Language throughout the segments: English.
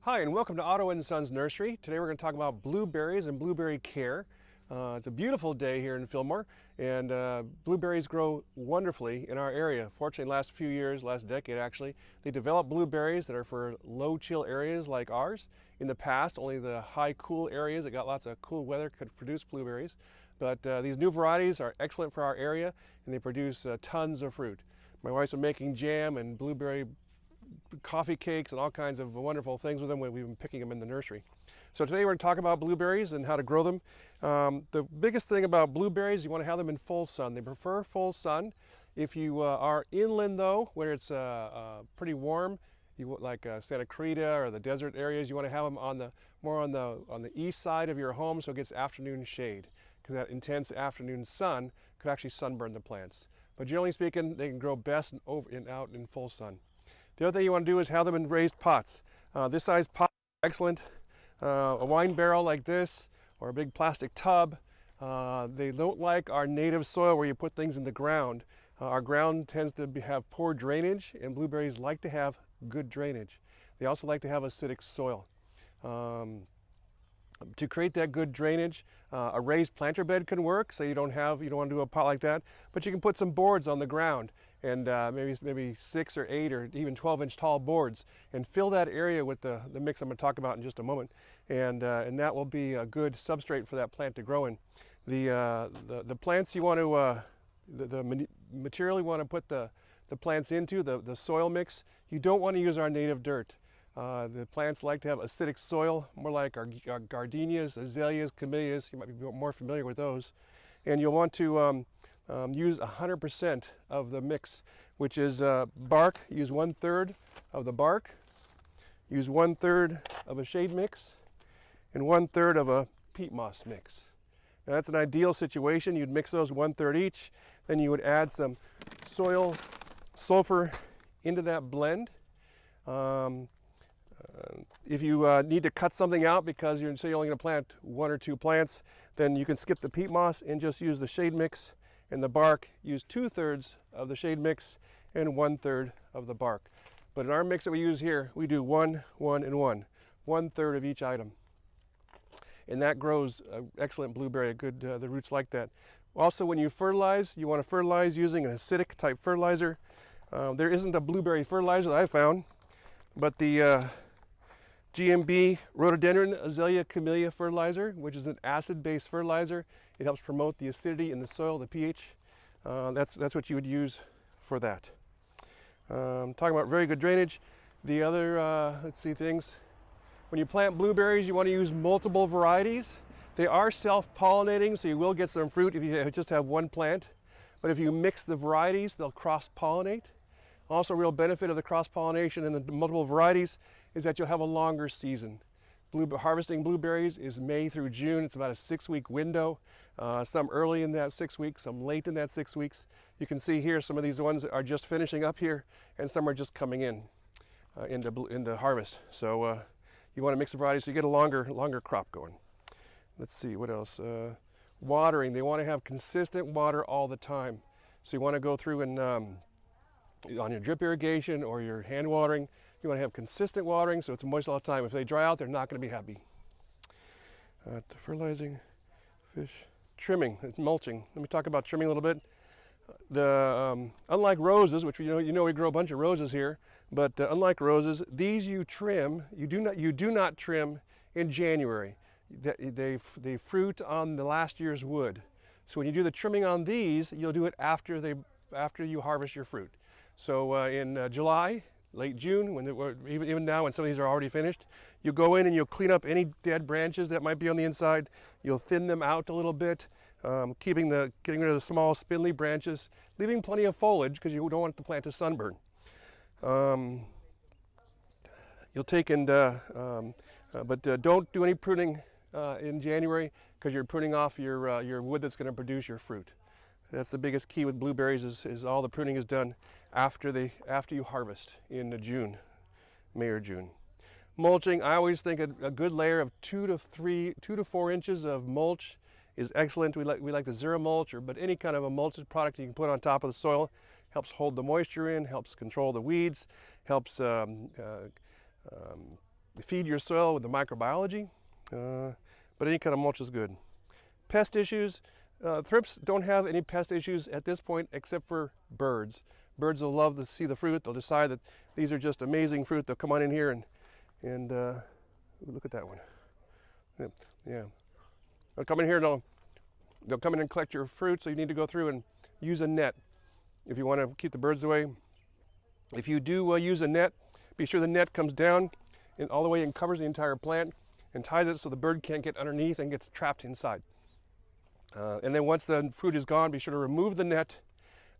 Hi, and welcome to Otto & Sons Nursery. Today we're going to talk about blueberries and blueberry care. It's a beautiful day here in Fillmore, and blueberries grow wonderfully in our area. Fortunately, last few years, last decade actually, they developed blueberries that are for low chill areas like ours. In the past, only the high cool areas that got lots of cool weather could produce blueberries. But these new varieties are excellent for our area, and they produce tons of fruit. My wife's been making jam and blueberry coffee cakes and all kinds of wonderful things with them when we've been picking them in the nursery. So today we're going to talk about blueberries and how to grow them. The biggest thing about blueberries, you want to have them in full sun. They prefer full sun. If you are inland though, where it's pretty warm, like Santa Clarita or the desert areas, you want to have them on the east side of your home so it gets afternoon shade, because that intense afternoon sun could actually sunburn the plants. But generally speaking, they can grow best out in full sun. The other thing you want to do is have them in raised pots. This size pot is excellent. A wine barrel like this, or a big plastic tub. They don't like our native soil where you put things in the ground. Our ground tends to have poor drainage, and blueberries like to have good drainage. They also like to have acidic soil. To create that good drainage, a raised planter bed can work. So you don't want to do a pot like that, but you can put some boards on the ground, and maybe 6 or 8 or even 12-inch tall boards, and fill that area with the mix I'm going to talk about in just a moment, and that will be a good substrate for that plant to grow in. The plants you want to the material you want to put the plants into, the soil mix, you don't want to use our native dirt. The plants like to have acidic soil, more like our gardenias, azaleas, camellias. You might be more familiar with those. And you'll want to use 100% of the mix, which is bark. Use 1/3 of the bark. Use 1/3 of a shade mix, and 1/3 of a peat moss mix. Now that's an ideal situation. You'd mix those 1/3 each. Then you would add some soil sulfur into that blend. If you need to cut something out because you're only going to plant 1 or 2 plants, then you can skip the peat moss and just use the shade mix, and the bark. Use 2/3 of the shade mix and 1/3 of the bark. But in our mix that we use here, we do 1, 1, and 1. 1/3 of each item. And that grows excellent blueberry. The roots like that. Also, when you fertilize, you want to fertilize using an acidic type fertilizer. There isn't a blueberry fertilizer that I found, but the GMB rhododendron azalea camellia fertilizer, which is an acid-based fertilizer. It helps promote the acidity in the soil, the pH. That's what you would use for that. Talking about very good drainage. The other, let's see, things. When you plant blueberries, you want to use multiple varieties. They are self-pollinating, so you will get some fruit if you just have one plant. But if you mix the varieties, they'll cross-pollinate. Also, a real benefit of the cross-pollination and the multiple varieties is that you'll have a longer season. Harvesting blueberries is May through June. It's about a 6-week window. Some early in that 6 weeks, some late in that 6 weeks. You can see here some of these ones are just finishing up here, and some are just coming in into harvest. So you want to mix the varieties so you get a longer crop going. Let's see what else. Watering. They want to have consistent water all the time. So you want to go through and on your drip irrigation or your hand watering, you want to have consistent watering so it's moist all the time. If they dry out, they're not going to be happy. Fertilizing, fish, trimming, mulching. Let me talk about trimming a little bit. Unlike roses, which you know we grow a bunch of roses here, but unlike roses, these you trim. You do not trim in January. They fruit on the last year's wood. So when you do the trimming on these, you'll do it after you harvest your fruit. So in July, late June, even now when some of these are already finished, you go in and you'll clean up any dead branches that might be on the inside. You'll thin them out a little bit, getting rid of the small spindly branches, leaving plenty of foliage because you don't want the plant to sunburn. You'll take but don't do any pruning in January, because you're pruning off your wood that's going to produce your fruit. That's the biggest key with blueberries is all the pruning is done after you harvest in June, May or June. Mulching, I always think a good layer of 2 to 4 inches of mulch is excellent. We like the zero mulch, but any kind of a mulch product you can put on top of the soil. Helps hold the moisture in, helps control the weeds, helps feed your soil with the microbiology, but any kind of mulch is good. Pest issues, thrips don't have any pest issues at this point except for birds. Birds will love to see the fruit. They'll decide that these are just amazing fruit. They'll come on in here and look at that one. Yeah. They'll come in here and they'll come in and collect your fruit, so you need to go through and use a net if you want to keep the birds away. If you do use a net, be sure the net comes down and all the way and covers the entire plant and ties it so the bird can't get underneath and gets trapped inside. And then once the fruit is gone, be sure to remove the net.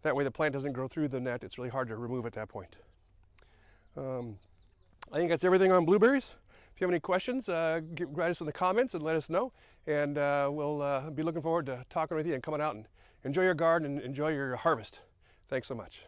That way the plant doesn't grow through the net. It's really hard to remove at that point. I think that's everything on blueberries. If you have any questions, write us in the comments and let us know. And we'll be looking forward to talking with you and coming out and enjoy your garden and enjoy your harvest. Thanks so much.